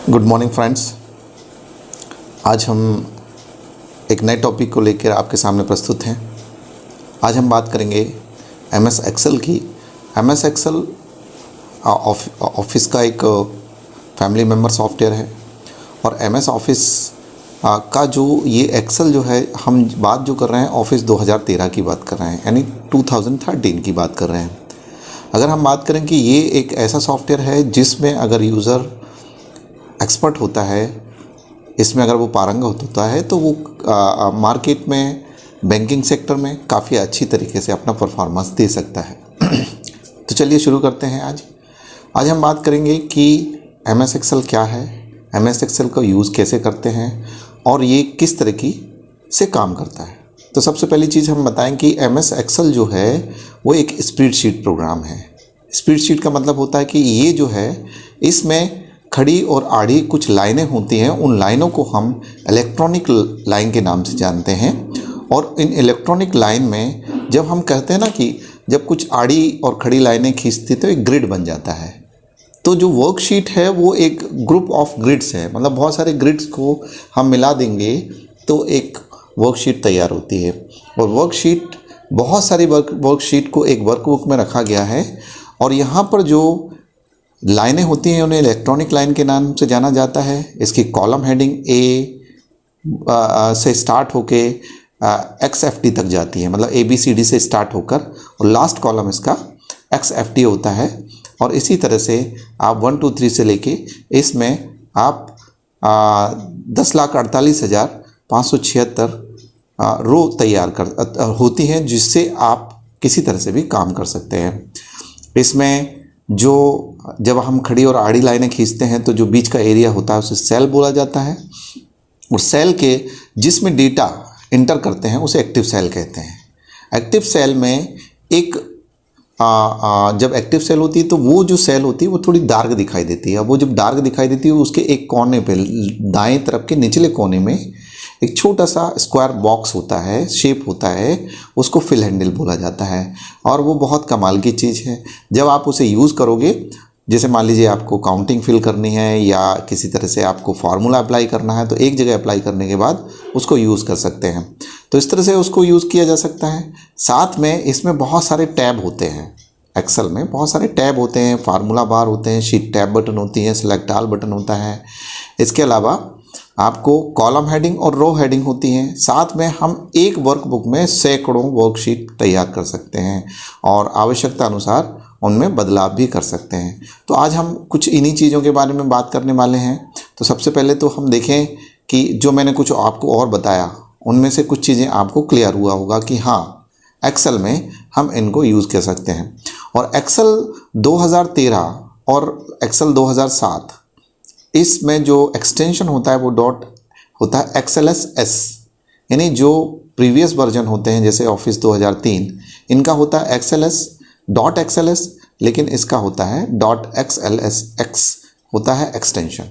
Good morning friends. आज हम एक नए टॉपिक को लेकर आपके सामने प्रस्तुत हैं। आज हम बात करेंगे MS एक्सेल की। MS एक्सेल ऑफिस का एक फैमिली मेम्बर सॉफ्टवेयर है और MS ऑफिस का जो ये एक्सेल जो है, हम बात जो कर रहे हैं ऑफिस 2013 की बात कर रहे हैं, यानी 2013 की बात कर रहे हैं। अगर हम बात करें कि ये एक ऐसा सॉफ्टवेयर है जिसमें अगर यूज़र एक्सपर्ट होता है, इसमें अगर वो पारंगत होता है तो वो मार्केट में, बैंकिंग सेक्टर में काफ़ी अच्छी तरीके से अपना परफॉर्मेंस दे सकता है। तो चलिए शुरू करते हैं। आज हम बात करेंगे कि MS एक्सेल क्या है, MS एक्सेल का यूज़ कैसे करते हैं और ये किस तरीके से काम करता है। तो सबसे पहली चीज़ हम बताएं कि MS एक्सेल जो है वो एक स्प्रेडशीट प्रोग्राम है। स्प्रेडशीट का मतलब होता है कि ये जो है, इसमें खड़ी और आड़ी कुछ लाइनें होती हैं। उन लाइनों को हम इलेक्ट्रॉनिक लाइन के नाम से जानते हैं। और इन इलेक्ट्रॉनिक लाइन में जब हम कहते हैं ना कि जब कुछ आड़ी और खड़ी लाइनें खींचती तो एक ग्रिड बन जाता है। तो जो वर्कशीट है वो एक ग्रुप ऑफ ग्रिड्स है, मतलब बहुत सारे ग्रिड्स को हम मिला देंगे तो एक वर्कशीट तैयार होती है। और वर्कशीट, बहुत सारी वर्कशीट को एक वर्कबुक में रखा गया है। और यहाँ पर जो लाइनें होती हैं उन्हें इलेक्ट्रॉनिक लाइन के नाम से जाना जाता है। इसकी कॉलम हेडिंग A से स्टार्ट होके XFD तक जाती है, मतलब ABCD से स्टार्ट होकर, और लास्ट कॉलम इसका XFD होता है। और इसी तरह से आप 1 2 3 से लेके इसमें आप 10,48,576 रो तैयार होती हैं, जिससे आप किसी तरह से भी काम कर सकते हैं। इसमें जब हम खड़ी और आड़ी लाइनें खींचते हैं तो जो बीच का एरिया होता है उसे सेल बोला जाता है। और सेल के जिसमें डेटा इंटर करते हैं उसे एक्टिव सेल कहते हैं। एक्टिव सेल में एक जब एक्टिव सेल होती है तो वो जो सेल होती है वो थोड़ी डार्क दिखाई देती है। वो जब डार्क दिखाई देती है उसके एक कोने पे, दाएं तरफ के निचले कोने में एक छोटा सा स्क्वायर बॉक्स होता है, शेप होता है, उसको फिल हैंडल बोला जाता है। और वो बहुत कमाल की चीज़ है। जब आप उसे यूज़ करोगे, जैसे मान लीजिए आपको काउंटिंग फिल करनी है या किसी तरह से आपको फार्मूला अप्लाई करना है, तो एक जगह अप्लाई करने के बाद उसको यूज़ कर सकते हैं। तो इस तरह से उसको यूज़ किया जा सकता है। साथ में इसमें बहुत सारे टैब होते हैं। एक्सेल में बहुत सारे टैब होते हैं, फार्मूला बार होते हैं, शीट टैब बटन होती है, सेलेक्ट ऑल बटन होता है। इसके अलावा आपको कॉलम हेडिंग और रो हेडिंग होती हैं। साथ में हम एक वर्कबुक में सैकड़ों वर्कशीट तैयार कर सकते हैं और आवश्यकता अनुसार उनमें बदलाव भी कर सकते हैं। तो आज हम कुछ इन्हीं चीज़ों के बारे में बात करने वाले हैं। तो सबसे पहले तो हम देखें कि जो मैंने कुछ आपको और बताया उनमें से कुछ चीज़ें आपको क्लियर हुआ होगा कि हाँ, एक्सेल में हम इनको यूज़ कर सकते हैं। और एक्सेल 2013 और एक्सेल 2007, इसमें जो एक्सटेंशन होता है वो डॉट होता है XLSS, यानी जो प्रीवियस वर्जन होते हैं जैसे ऑफिस 2003, इनका होता है XLS, लेकिन इसका होता है .XLSX होता है एक्सटेंशन।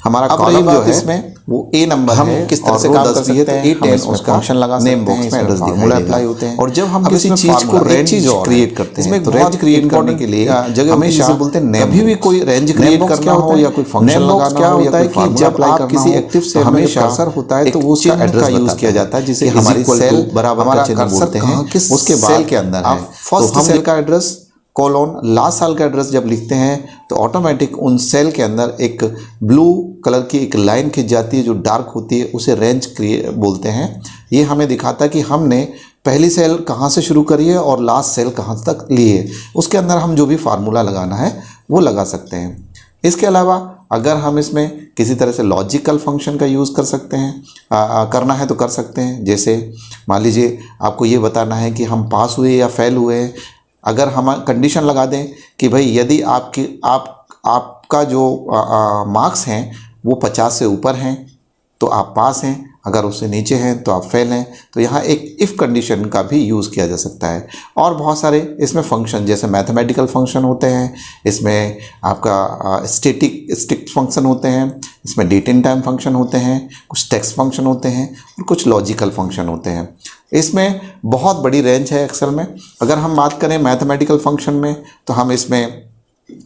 हमारा कॉलम जो है इसमें वो A नंबर हम है, किस तरह से काम कर सकते हैं, A10 उसका फंक्शन लगा सकते हैं, नेम बॉक्स में एड्रेस फार्मूला अप्लाई होते हैं। और जब हम किसी चीज़ को रेंज क्रिएट करते हैं तो रेंज क्रिएट करने के लिए जगह हमेशा बोलते हैं, कभी भी कोई रेंज क्रिएट करना हो या कोई फंक्शन लगाना हो या कोई फार्मूला अप्लाई करना हो, किसी एक्टिव सेल में कर्सर होता है तो वो उसका एड्रेस यूज किया जाता है, जिसे हमारी सेल बराबर का चिन्ह बोलते हैं। उसके बाद के अंदर है फर्स्ट सेल का एड्रेस कोलोन लास्ट साल का एड्रेस जब लिखते हैं तो ऑटोमेटिक उन सेल के अंदर एक ब्लू कलर की एक लाइन खिंच जाती है जो डार्क होती है, उसे रेंज बोलते हैं। ये हमें दिखाता है कि हमने पहली सेल कहाँ से शुरू करी है और लास्ट सेल कहाँ तक ली है। उसके अंदर हम जो भी फार्मूला लगाना है वो लगा सकते हैं। इसके अलावा अगर हम इसमें किसी तरह से लॉजिकल फंक्शन का यूज़ कर सकते हैं, करना है तो कर सकते हैं। जैसे मान लीजिए आपको ये बताना है कि हम पास हुए या फेल हुए। अगर हम कंडीशन लगा दें कि भाई यदि आपका जो मार्क्स हैं वो 50 से ऊपर हैं तो आप पास हैं, अगर उससे नीचे हैं तो आप फेल हैं। तो यहाँ एक इफ़ कंडीशन का भी यूज़ किया जा सकता है। और बहुत सारे इसमें फंक्शन, जैसे मैथमेटिकल फंक्शन होते हैं, इसमें आपका स्टैटिक फंक्शन होते हैं, इसमें डेट एंड टाइम फंक्शन होते हैं, कुछ टेक्स्ट फंक्शन होते हैं और कुछ लॉजिकल फंक्शन होते हैं। इसमें बहुत बड़ी रेंज है एक्सेल में। अगर हम बात करें मैथमेटिकल फंक्शन में तो हम इसमें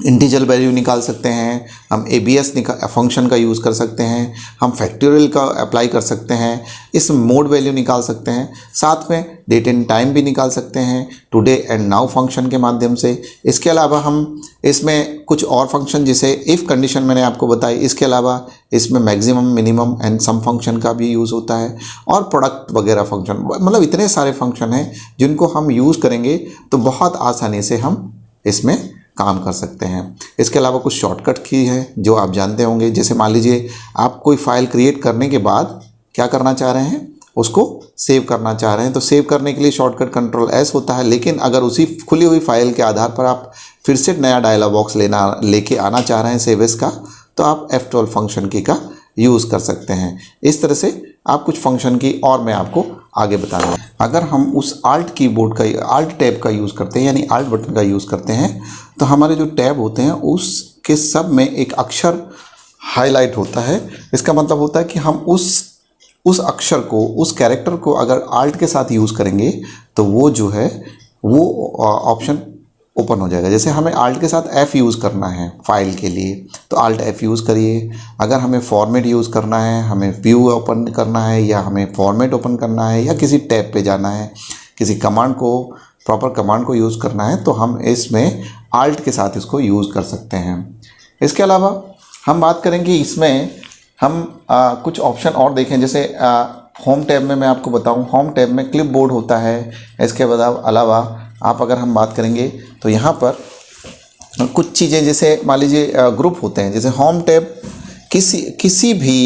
इंटीजर वैल्यू निकाल सकते हैं, हम ABS फंक्शन का यूज़ कर सकते हैं, हम फैक्टोरियल का अप्लाई कर सकते हैं, इस मोड वैल्यू निकाल सकते हैं, साथ में डेट एंड टाइम भी निकाल सकते हैं टुडे एंड नाउ फंक्शन के माध्यम से। इसके अलावा हम इसमें कुछ और फंक्शन जैसे इफ़ कंडीशन मैंने आपको बताई, इसके अलावा इसमें maximum minimum and sum function का भी यूज़ होता है और प्रोडक्ट वगैरह फंक्शन, मतलब इतने सारे फंक्शन हैं जिनको हम यूज़ करेंगे तो बहुत आसानी से हम इसमें काम कर सकते हैं। इसके अलावा कुछ शॉर्टकट की है जो आप जानते होंगे, जैसे मान लीजिए आप कोई फाइल क्रिएट करने के बाद क्या करना चाह रहे हैं, उसको सेव करना चाह रहे हैं, तो सेव करने के लिए शॉर्टकट कंट्रोल S होता है। लेकिन अगर उसी खुली हुई फाइल के आधार पर आप फिर से नया डायलॉग बॉक्स लेके आना चाह रहे हैं सेव एस का, तो आप F12 फंक्शन की का यूज़ कर सकते हैं। इस तरह से आप कुछ फंक्शन की और मैं आपको आगे बता रहा हूँ। अगर हम उस आल्ट कीबोर्ड का, आल्ट टैब का यूज़ करते हैं, यानी आल्ट बटन का यूज़ करते हैं, तो हमारे जो टैब होते हैं उसके सब में एक अक्षर हाईलाइट होता है। इसका मतलब होता है कि हम उस अक्षर को, उस कैरेक्टर को अगर आल्ट के साथ यूज़ करेंगे तो वो जो है वो ऑप्शन ओपन हो जाएगा। जैसे हमें आल्ट के साथ F यूज़ करना है फाइल के लिए, तो आल्ट F यूज़ करिए। अगर हमें फॉर्मेट यूज़ करना है, हमें व्यू ओपन करना है, या हमें फॉर्मेट ओपन करना है, या किसी टैब पे जाना है, किसी कमांड को, प्रॉपर कमांड को यूज़ करना है, तो हम इसमें आल्ट के साथ इसको यूज़ कर सकते हैं। इसके अलावा हम बात करेंगे इसमें हम कुछ ऑप्शन और देखें। जैसे होम टैब में मैं आपको बताऊं, होम टैब में क्लिप बोर्ड होता है। इसके अलावा आप अगर हम बात करेंगे तो यहाँ पर कुछ चीज़ें, जैसे मान लीजिए ग्रुप होते हैं। जैसे होम टैब किसी भी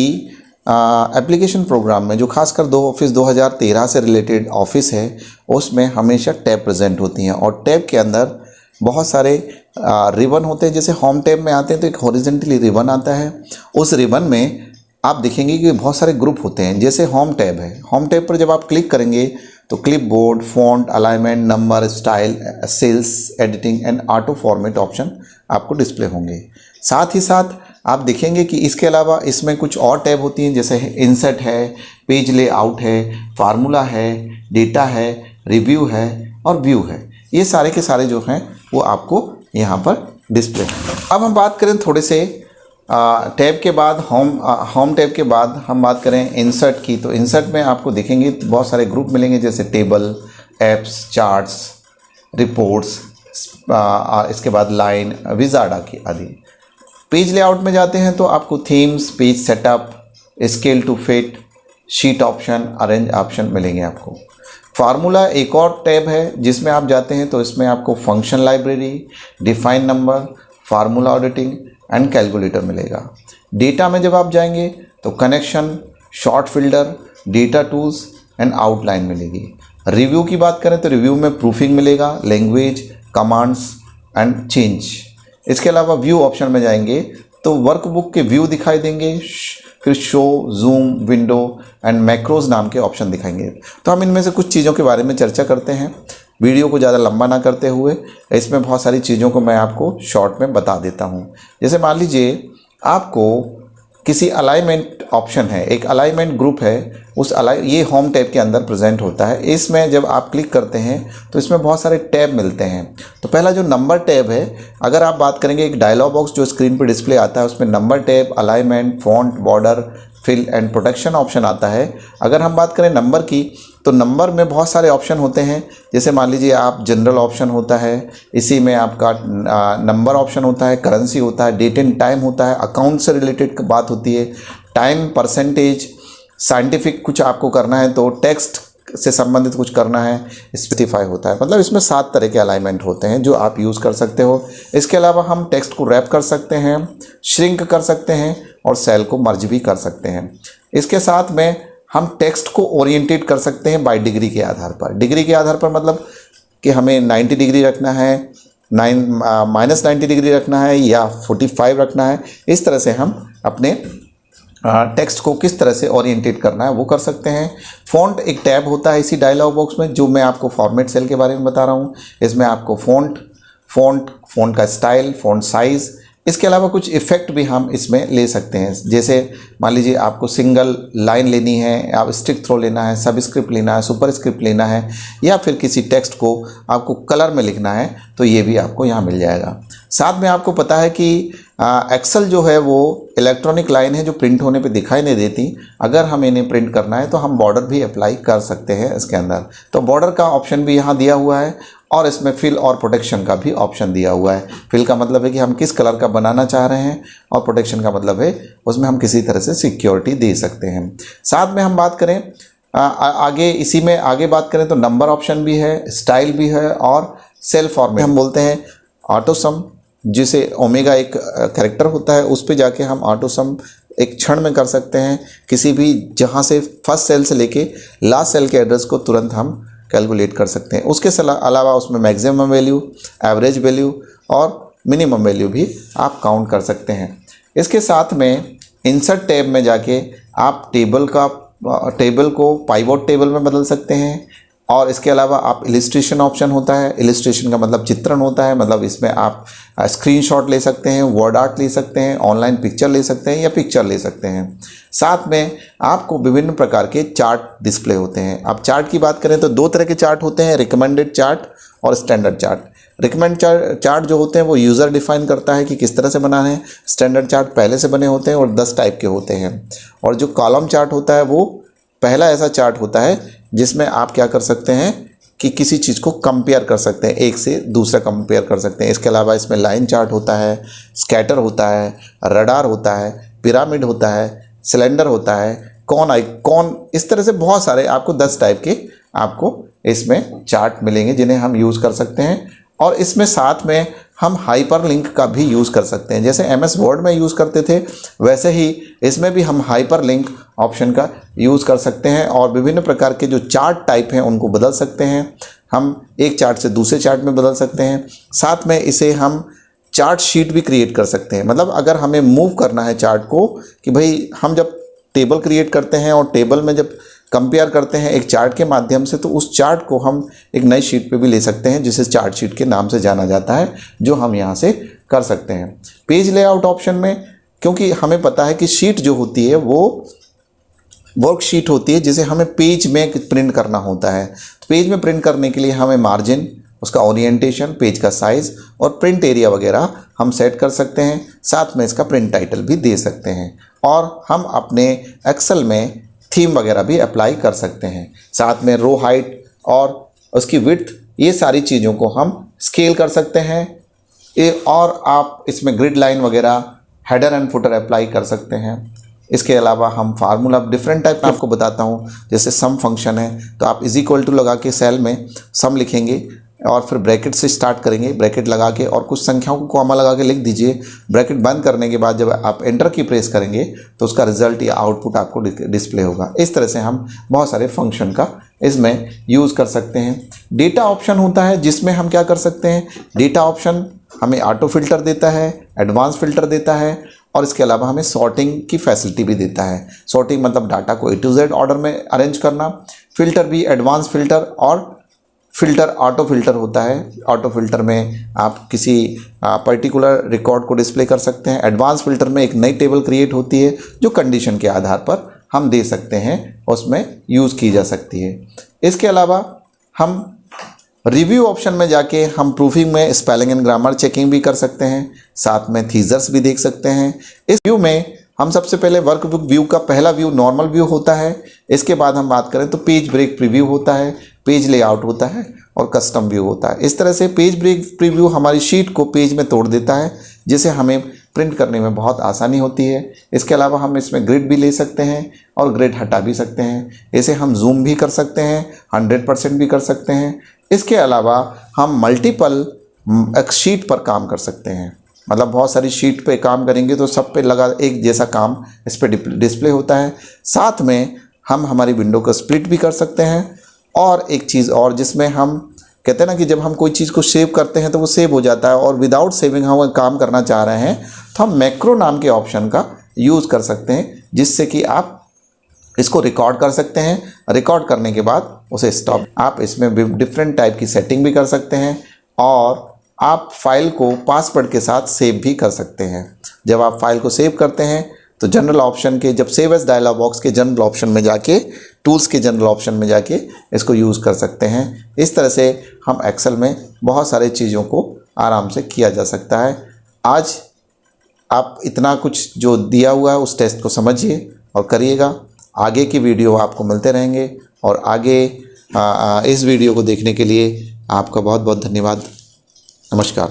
एप्लीकेशन प्रोग्राम में, जो खासकर ऑफिस 2013 से रिलेटेड ऑफिस है, उसमें हमेशा टैब प्रेजेंट होती हैं और टैब के अंदर बहुत सारे रिबन होते हैं। जैसे होम टैब में आते हैं तो एक हॉरिजॉन्टली रिबन आता है, उस रिबन में आप देखेंगे कि बहुत सारे ग्रुप होते हैं। जैसे होम टैब है, होम टैब पर जब आप क्लिक करेंगे तो clipboard, font, alignment, number, style, cells, editing and auto format option आपको डिस्प्ले होंगे। साथ ही साथ आप देखेंगे कि इसके अलावा इसमें कुछ और टैब होती हैं, जैसे इंसर्ट है, पेज लेआउट है, फार्मूला है, डेटा है, रिव्यू है और व्यू है। ये सारे के सारे जो हैं वो आपको यहाँ पर डिस्प्ले हैं। अब हम बात करें थोड़े से टैब के बाद, होम टैब के बाद हम बात करें इंसर्ट की, तो इंसर्ट में आपको देखेंगे तो बहुत सारे ग्रुप मिलेंगे, जैसे टेबल, एप्स, चार्ट्स, रिपोर्ट्स, इसके बाद लाइन, विजार्ड आदि। पेज लेआउट में जाते हैं तो आपको themes, page setup, scale to fit, sheet option, arrange option मिलेंगे आपको। फार्मूला एक और टैब है जिसमें आप जाते हैं तो इसमें आपको function library, define number, formula auditing and calculator मिलेगा। डेटा में जब आप जाएंगे तो connection, short filter, data tools and outline मिलेगी। रिव्यू की बात करें तो रिव्यू में प्रूफिंग मिलेगा, लैंग्वेज, कमांड्स एंड चेंज। इसके अलावा व्यू ऑप्शन में जाएंगे तो वर्कबुक के व्यू दिखाई देंगे, फिर show, zoom, window and macros नाम के ऑप्शन दिखाएंगे। तो हम इनमें से कुछ चीज़ों के बारे में चर्चा करते हैं, वीडियो को ज़्यादा लंबा ना करते हुए। इसमें बहुत सारी चीज़ों को मैं आपको शॉर्ट में बता देता हूँ। जैसे मान लीजिए आपको किसी अलाइनमेंट ऑप्शन है, एक अलाइनमेंट ग्रुप है, ये होम टैब के अंदर प्रेजेंट होता है। इसमें जब आप क्लिक करते हैं तो इसमें बहुत सारे टैब मिलते हैं। तो पहला जो नंबर टैब है, अगर आप बात करेंगे, एक डायलॉग बॉक्स जो स्क्रीन पर डिस्प्ले आता है उसमें number tab, alignment, font, border, fill and protection option आता है। अगर हम बात करें नंबर की, तो नंबर में बहुत सारे ऑप्शन होते हैं। जैसे मान लीजिए आप जनरल ऑप्शन होता है, इसी में आपका नंबर ऑप्शन होता है, करेंसी होता है, डेट एंड टाइम होता है, अकाउंट से रिलेटेड बात होती है, टाइम, परसेंटेज, साइंटिफिक कुछ आपको करना है तो टेक्स्ट से संबंधित कुछ करना है, स्पेसिफाई होता है। मतलब इसमें 7 तरह के अलाइनमेंट होते हैं जो आप यूज़ कर सकते हो। इसके अलावा हम टेक्स्ट को रैप कर सकते हैं, श्रिंक कर सकते हैं और सेल को मर्ज भी कर सकते हैं। इसके साथ में हम टेक्स्ट को ओरिएंटेड कर सकते हैं बाय डिग्री के आधार पर। डिग्री के आधार पर मतलब कि हमें 90 डिग्री रखना है, -90 डिग्री रखना है या 45 रखना है। इस तरह से हम अपने टेक्स्ट को किस तरह से ओरिएंटेड करना है वो कर सकते हैं। फ़ॉन्ट एक टैब होता है इसी डायलॉग बॉक्स में, जो मैं आपको फॉर्मेट सेल के बारे में बता रहा हूँ। इसमें आपको फ़ॉन्ट का स्टाइल, फ़ॉन्ट साइज़, इसके अलावा कुछ इफ़ेक्ट भी हम इसमें ले सकते हैं, जैसे मान लीजिए आपको सिंगल लाइन लेनी है, आप स्टिक थ्रो लेना है, सबस्क्रिप्ट लेना है, सुपरस्क्रिप्ट लेना है, या फिर किसी टेक्स्ट को आपको कलर में लिखना है, तो ये भी आपको यहाँ मिल जाएगा। साथ में आपको पता है कि एक्सेल जो है वो इलेक्ट्रॉनिक लाइन है जो प्रिंट होने पे दिखाई नहीं देती। अगर हम इन्हें प्रिंट करना है तो हम बॉर्डर भी अप्लाई कर सकते हैं इसके अंदर। तो बॉर्डर का ऑप्शन भी यहाँ दिया हुआ है और इसमें फिल और प्रोटेक्शन का भी ऑप्शन दिया हुआ है। फिल का मतलब है कि हम किस कलर का बनाना चाह रहे हैं, और प्रोटेक्शन का मतलब है उसमें हम किसी तरह से सिक्योरिटी दे सकते हैं। साथ में हम बात करें आगे, इसी में आगे बात करें तो नंबर ऑप्शन भी है, स्टाइल भी है, और सेल फॉर्मेट हम बोलते हैं ऑटो सम, जिसे ओमेगा एक कैरेक्टर होता है, उस पे जाके हम ऑटो सम एक क्षण में कर सकते हैं। किसी भी जहाँ से फर्स्ट सेल से लेके लास्ट सेल के एड्रेस को तुरंत हम कैलकुलेट कर सकते हैं। उसके अलावा उसमें मैक्सिमम वैल्यू, एवरेज वैल्यू और मिनिमम वैल्यू भी आप काउंट कर सकते हैं। इसके साथ में इंसर्ट टैब में जाके आप टेबल को पाइवोट टेबल में बदल सकते हैं। और इसके अलावा आप इलिस्ट्रेशन ऑप्शन होता है, इलिस्ट्रेशन का मतलब चित्रण होता है, मतलब इसमें आप स्क्रीनशॉट ले सकते हैं, वर्ड आर्ट ले सकते हैं, ऑनलाइन पिक्चर ले सकते हैं या पिक्चर ले सकते हैं। साथ में आपको विभिन्न प्रकार के चार्ट डिस्प्ले होते हैं। अब चार्ट की बात करें तो दो तरह के चार्ट होते हैं, रिकमेंडेड चार्ट और स्टैंडर्ड चार्ट। रिकमेंड चार्ट जो होते हैं वो यूज़र डिफाइन करता है कि किस तरह से बनाना है। स्टैंडर्ड चार्ट पहले से बने होते हैं और 10 टाइप के होते हैं। और जो कॉलम चार्ट होता है वो पहला ऐसा चार्ट होता है जिसमें आप क्या कर सकते हैं कि किसी चीज़ को कंपेयर कर सकते हैं, एक से दूसरा कंपेयर कर सकते हैं। इसके अलावा इसमें लाइन चार्ट होता है, स्कैटर होता है, रडार होता है, पिरामिड होता है, सिलेंडर होता है, कौन, इस तरह से बहुत सारे आपको 10 टाइप के आपको इसमें चार्ट मिलेंगे जिन्हें हम यूज़ कर सकते हैं। और इसमें साथ में हम हाइपर लिंक का भी यूज़ कर सकते हैं। जैसे MS वर्ड में यूज़ करते थे वैसे ही इसमें भी हम हाइपर लिंक ऑप्शन का यूज़ कर सकते हैं और विभिन्न प्रकार के जो चार्ट टाइप हैं उनको बदल सकते हैं। हम एक चार्ट से दूसरे चार्ट में बदल सकते हैं। साथ में इसे हम चार्ट शीट भी क्रिएट कर सकते हैं। मतलब अगर हमें मूव करना है चार्ट को, कि भाई हम जब टेबल क्रिएट करते हैं और टेबल में जब कंपेयर करते हैं एक चार्ट के माध्यम से, तो उस चार्ट को हम एक नई शीट पे भी ले सकते हैं जिसे चार्ट शीट के नाम से जाना जाता है, जो हम यहाँ से कर सकते हैं। पेज लेआउट ऑप्शन में, क्योंकि हमें पता है कि शीट जो होती है वो वर्कशीट होती है जिसे हमें पेज में प्रिंट करना होता है। तो पेज में प्रिंट करने के लिए हमें मार्जिन, उसका ओरिएंटेशन, पेज का साइज़ और प्रिंट एरिया वगैरह हम सेट कर सकते हैं। साथ में इसका प्रिंट टाइटल भी दे सकते हैं और हम अपने एक्सेल में थीम वगैरह भी अप्लाई कर सकते हैं। साथ में रो हाइट और उसकी विड्थ, ये सारी चीज़ों को हम स्केल कर सकते हैं। और आप इसमें ग्रिड लाइन वगैरह, हेडर एंड फुटर अप्लाई कर सकते हैं। इसके अलावा हम फार्मूला डिफरेंट टाइप का आपको बताता हूँ। जैसे सम फंक्शन है तो आप इज इक्वल टू लगा के सेल में सम लिखेंगे और फिर ब्रैकेट से स्टार्ट करेंगे, ब्रैकेट लगा के और कुछ संख्याओं को कॉमा लगा के लिख दीजिए। ब्रैकेट बंद करने के बाद जब आप एंटर की प्रेस करेंगे तो उसका रिजल्ट या आउटपुट आपको डिस्प्ले होगा। इस तरह से हम बहुत सारे फंक्शन का इसमें यूज़ कर सकते हैं। डेटा ऑप्शन होता है जिसमें हम क्या कर सकते हैं, डेटा ऑप्शन हमें ऑटो फिल्टर देता है, एडवांस फिल्टर देता है और इसके अलावा हमें सॉर्टिंग की फैसिलिटी भी देता है। सॉर्टिंग मतलब डाटा को A to Z ऑर्डर में अरेंज करना। फिल्टर भी एडवांस फिल्टर और फिल्टर ऑटो फिल्टर होता है। ऑटो फिल्टर में आप किसी पर्टिकुलर रिकॉर्ड को डिस्प्ले कर सकते हैं। एडवांस फिल्टर में एक नई टेबल क्रिएट होती है जो कंडीशन के आधार पर हम दे सकते हैं, उसमें यूज़ की जा सकती है। इसके अलावा हम रिव्यू ऑप्शन में जाके हम प्रूफिंग में स्पेलिंग एंड ग्रामर चेकिंग भी कर सकते हैं। साथ में थीजर्स भी देख सकते हैं। इस व्यू में हम सबसे पहले वर्कबुक व्यू का पहला व्यू नॉर्मल व्यू होता है। इसके बाद हम बात करें तो पेज ब्रेक प्रीव्यू होता है, पेज लेआउट होता है और कस्टम व्यू होता है। इस तरह से पेज ब्रेक प्रीव्यू हमारी शीट को पेज में तोड़ देता है जिसे हमें प्रिंट करने में बहुत आसानी होती है। इसके अलावा हम इसमें ग्रिड भी ले सकते हैं और ग्रिड हटा भी सकते हैं। इसे हम जूम भी कर सकते हैं, 100% भी कर सकते हैं। इसके अलावा हम मल्टीपल शीट पर काम कर सकते हैं। मतलब बहुत सारी शीट पे काम करेंगे तो सब पे लगा एक जैसा काम इस पर डिस्प्ले होता है। साथ में हम हमारी विंडो को स्प्लिट भी कर सकते हैं। और एक चीज़ और जिसमें हम कहते हैं ना कि जब हम कोई चीज़ को सेव करते हैं तो वो सेव हो जाता है और विदाउट सेविंग हम काम करना चाह रहे हैं तो हम मैक्रो नाम के ऑप्शन का यूज़ कर सकते हैं, जिससे कि आप इसको रिकॉर्ड कर सकते हैं। रिकॉर्ड करने के बाद उसे स्टॉप, आप इसमें डिफरेंट टाइप की सेटिंग भी कर सकते हैं और आप फाइल को पासवर्ड के साथ सेव भी कर सकते हैं। जब आप फाइल को सेव करते हैं तो जनरल ऑप्शन के, जब सेव एज डायलॉग बॉक्स के जनरल ऑप्शन में जाके, टूल्स के जनरल ऑप्शन में जाके इसको यूज़ कर सकते हैं। इस तरह से हम एक्सेल में बहुत सारी चीज़ों को आराम से किया जा सकता है। आज आप इतना कुछ जो दिया हुआ है उस टेस्ट को समझिए और करिएगा। आगे की वीडियो आपको मिलते रहेंगे और आगे इस वीडियो को देखने के लिए आपका बहुत बहुत धन्यवाद। नमस्कार।